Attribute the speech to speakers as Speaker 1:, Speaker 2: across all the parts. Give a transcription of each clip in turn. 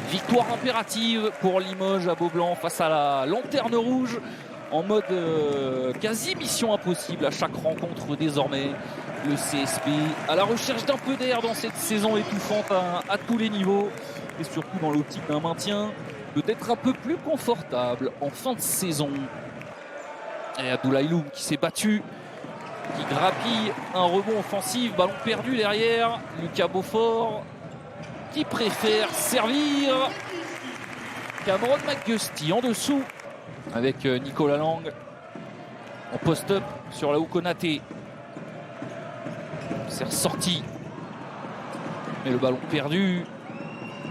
Speaker 1: Victoire impérative pour Limoges à Beaublanc face à la Lanterne Rouge en mode quasi mission impossible à chaque rencontre désormais. Le CSP à la recherche d'un peu d'air dans cette saison étouffante à tous les niveaux et surtout dans l'optique d'un maintien peut-être un peu plus confortable en fin de saison. Et Abdoulaye Loum qui s'est battu, qui grappille un rebond offensif, ballon perdu derrière. Lucas Beaufort qui préfère servir. Cameron McGusty en dessous avec Nicolas Lang en post-up sur la Konaté. C'est ressorti. Mais le ballon perdu.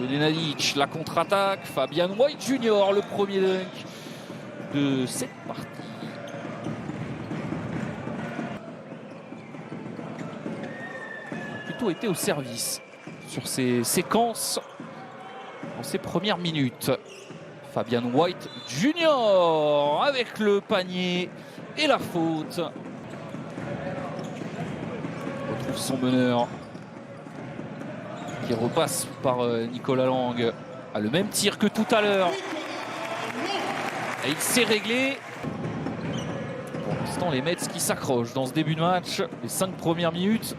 Speaker 1: Le Nenadic, la contre-attaque. Fabian White Jr. le premier dunk de cette partie. Plutôt été au service sur ces séquences dans ces premières minutes. Fabian White Jr. avec le panier et la faute. On retrouve son meneur qui repasse par Nicolas Lang. À le même tir que tout à l'heure. Et il s'est réglé. Pour l'instant, les Mets qui s'accrochent dans ce début de match. Les 5 premières minutes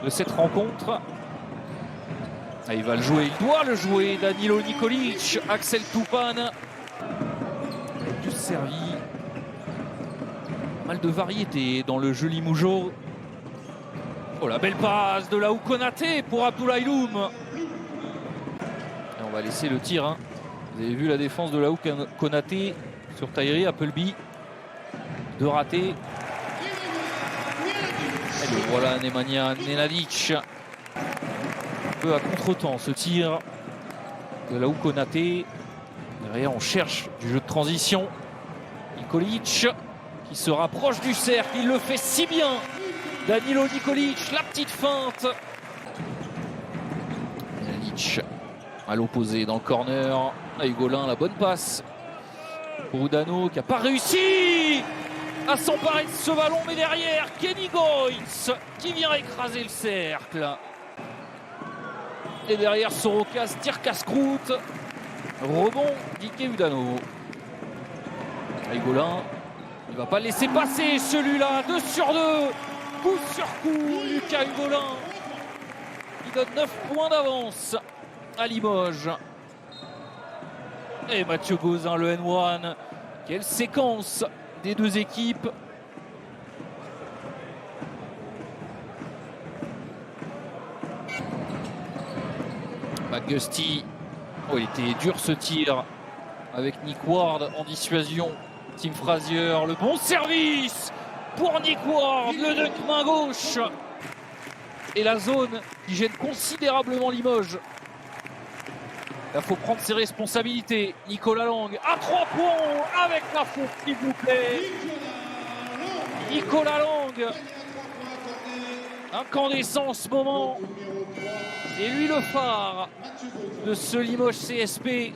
Speaker 1: de cette rencontre. Ah, il va le jouer, il doit le jouer. Danilo Nikolic, Axel Toupane. Plus servi. Mal de variété dans le jeu limougeot. Oh, la belle passe de la Konaté pour Abdoulaye Loum. Et on va laisser le tir. Hein. Vous avez vu la défense de la Konaté sur Tyree Appleby. 2 ratés. Et le voilà Nemanja Nenadic. Un peu à contre-temps ce tir de la Konaté. Derrière on cherche du jeu de transition. Nikolic qui se rapproche du cercle. Il le fait si bien. Danilo Nikolic, la petite feinte. Nenadic à l'opposé dans le corner. Hugolin, la bonne passe pour Udano qui n'a pas réussi à s'emparer de ce ballon. Mais derrière, Kenny Goins qui vient écraser le cercle. Et derrière, Sorokas tire casse-croûte. Rebond d'Ike Udano. Hugolin, il ne va pas le laisser passer celui-là. 2 sur 2. Coup sur coup, Lucas Hugolin. Il donne 9 points d'avance à Limoges. Et Mathieu Gauzin, le N1. Quelle séquence des deux équipes. McGusty. Oh, il était dur ce tir avec Nick Ward en dissuasion. Tim Frazier, le bon service pour Nick Ward, le dunk main gauche. Et la zone qui gêne considérablement Limoges. Il faut prendre ses responsabilités. Nicolas Lang à 3 points avec la faute, s'il vous plaît. Nicolas Lang, incandescent en ce moment. Et lui le phare de ce Limoges CSP. Et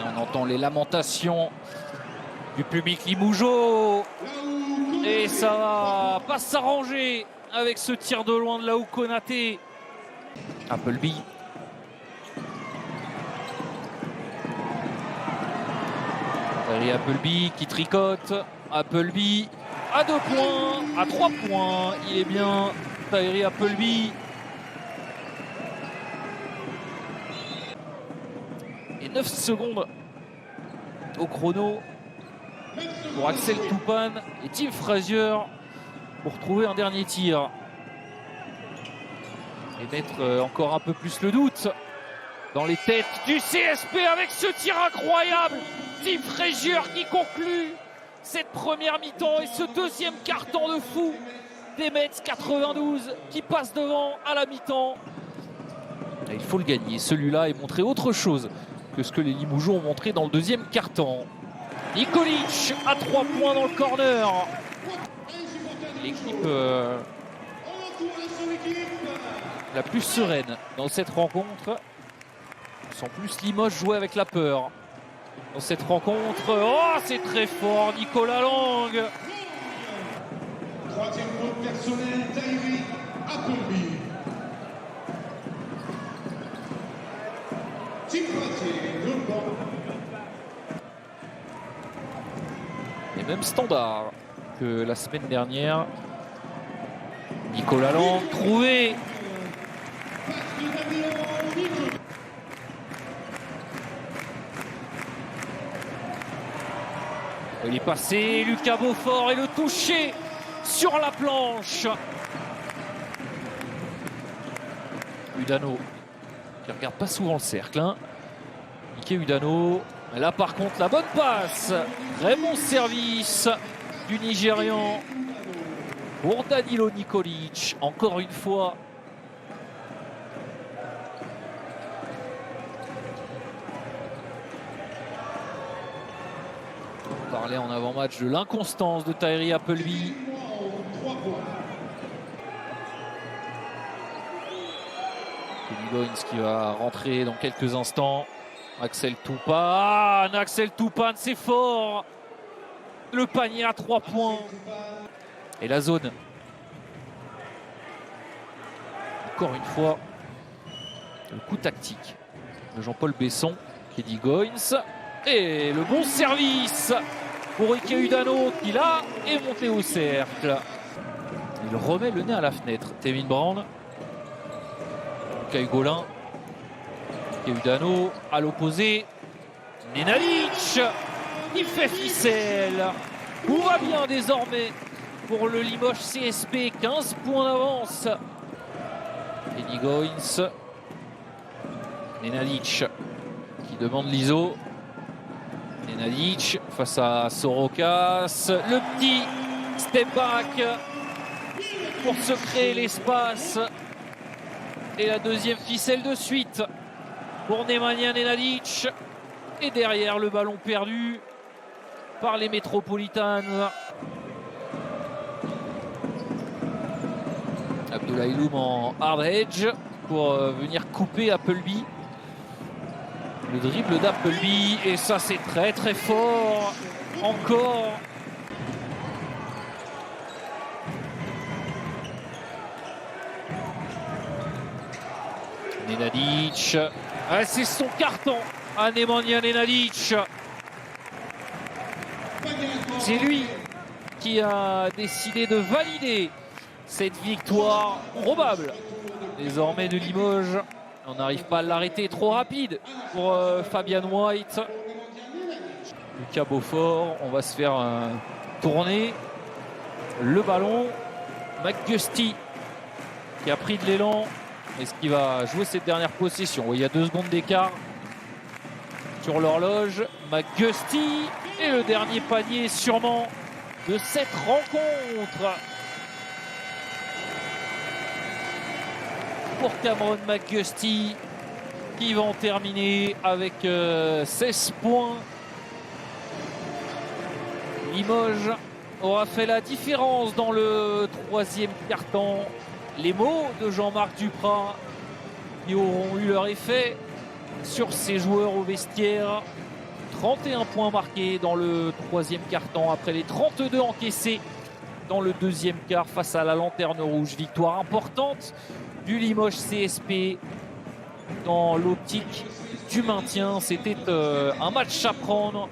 Speaker 1: on entend les lamentations du public limougeot. Et ça va pas s'arranger avec ce tir de loin de la Konaté. Appleby. Tyree Appleby qui tricote. Appleby à 2 points, à 3 points. Il est bien, Tyree Appleby. Et 9 secondes au chrono pour Axel Toupane et Tim Frazier pour trouver un dernier tir et mettre encore un peu plus le doute dans les têtes du CSP avec ce tir incroyable. Tim Frazier qui conclut cette première mi-temps et ce deuxième quart-temps de fou des Mets 92 qui passe devant à la mi-temps. Il faut le gagner celui-là et montrer autre chose que ce que les Limougeaux ont montré dans le deuxième quart-temps. Nikolic à 3 points dans le corner. L'équipe la plus sereine dans cette rencontre. Sans plus Limoges jouer avec la peur dans cette rencontre. Oh, c'est très fort, Nicolas Lang.
Speaker 2: troisième faute personnelle, Tyree Appleby. Team le banc.
Speaker 1: Et même standard que la semaine dernière. Nicolas Lang trouvé. Il est passé, Lucas Beaufort et le toucher sur la planche. Udano qui regarde pas souvent le cercle. Hein. Ike Udano. Là par contre la bonne passe. Très bon service du Nigérian pour Danilo Nikolic. Encore une fois. On parlait en avant-match de l'inconstance de Tyree Appleby. Kenny Goins qui va rentrer dans quelques instants. Axel Toupane, Axel Toupane, c'est fort. Le panier à 3 points. Et la zone. Encore une fois, le coup tactique de Jean-Paul Besson, Kenny Goins. Et le bon service pour Ike Udano qui là est monté au cercle. Il remet le nez à la fenêtre. Tevin Brown. Kay Golin. Ike Udano à l'opposé. Nenadic qui fait ficelle. Tout va bien désormais pour le Limoges CSP. 15 points d'avance. Kenny Goins. Nenadic qui demande l'ISO. Nenadic face à Sorokas. Le petit step back pour se créer l'espace. Et la deuxième ficelle de suite pour Nemanja Nenadic. Et derrière le ballon perdu par les Metropolitans. Abdoulaye Loum en hard edge pour venir couper Appleby. Le dribble d'Appelby et ça c'est très très fort. Encore. Nenadic. Ah, c'est son carton à Nemanja Nenadic. C'est lui qui a décidé de valider cette victoire probable désormais de Limoges. On n'arrive pas à l'arrêter, trop rapide pour Fabian White. Lucas Beaufort, on va se faire tourner le ballon. McGusty qui a pris de l'élan. Est-ce qu'il va jouer cette dernière possession? Il y a 2 secondes d'écart sur l'horloge. McGusty et le dernier panier sûrement de cette rencontre. Pour Cameron McGusty qui va en terminer avec 16 points. Limoges aura fait la différence dans le 3e quart-temps. Les mots de Jean-Marc Duprat qui auront eu leur effet sur ses joueurs au vestiaire. 31 points marqués dans le 3e quart-temps après les 32 encaissés dans le 2e quart face à la Lanterne Rouge. Victoire importante du Limoges CSP dans l'optique du maintien. C'était un match à prendre.